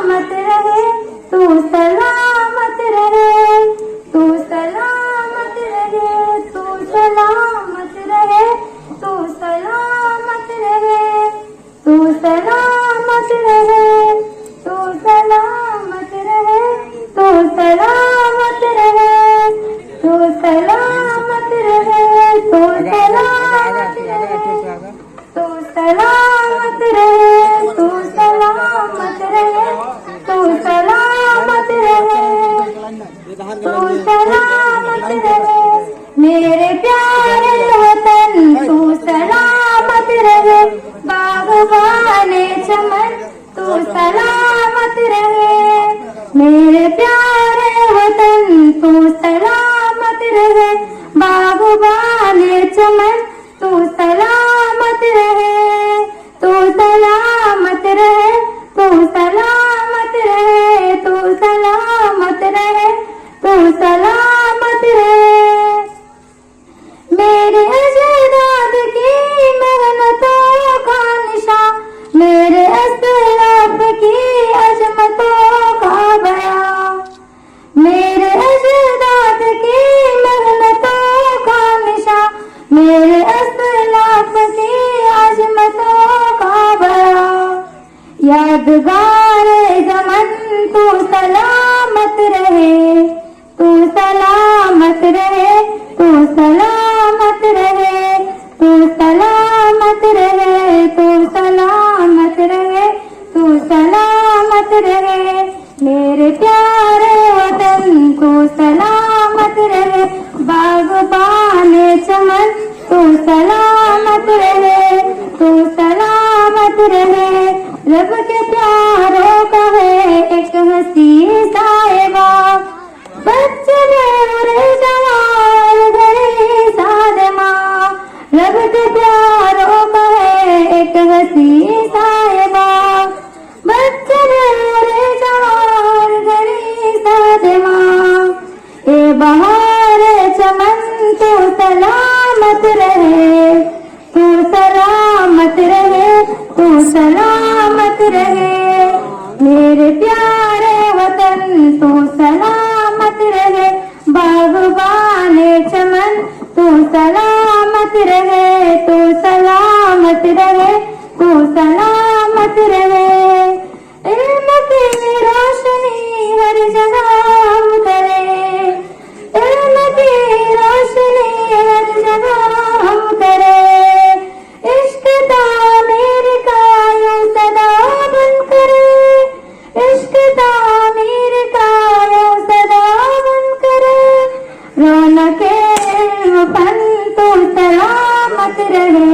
सलामत रहे, तू सलामत रहे, तू सलामत रहे, तू सलामत रहे, तू सलामत रहे, तू सलामत रहे, तू सलामत रहे, तू सलामत रहे, तू सलामत रहे, तू सलामत रहे, तू सलामत रहे, तू सलामत रहे, तू सलामत रहे, तू सलामत रहे, मेरे प्यारे वतन तू सलामत रहे, बागबाने चमन तू सलामत रहे, मेरे प्यारे वतन तू सलामत रहे, बागबाने चमन तू सलामत रहे, तू सलामत रहे, तू सलामत रहे, तू सलामत रहे, तू सलामत रहे, मेरे अजदाद की मेहनतों का निशान, मेरे असलाफ की अजमतों का बयां, मेरे अजदाद की मेहनतों का निशान, मेरे असलाफ की अजमतों का बयां, यादगार ज़मन तू सलामत रहे, तू सलामत रहे, तू सलामत रहे, तू सलामत रहे, तू सलामत रहे, तू सलामत रहे, मेरे प्यारे वतन तू सलामत रहे, बागबाने चमन तू सलामत रहे, तू सलामत रहे, रब के प्यारों का है एक हंसी साहिबा, बच्चे मेरे जवान घड़ी सादमा, रब के प्यारों का है एक हंसी साहिबा, बच्चे मेरे जवान घड़ी सादमा, ए बहार चमन तू सलामत रहे, तू सलामत रहे, तू सलामत रहे, मेरे प्यारे वतन तू सलामत रहे, बागबाने चमन तू सलामत रहे, तू सलामत रहे, तू सलामत रहे, इल्म की रोशनी हर जगह उतरे, इल्म की रोशनी हर जगह उतरे, इश्क तामीर का यूं सदा बन करे, इश्क तामीर का यूं सदा बन करे, रौनके इल्म फन तू सलामत रहे,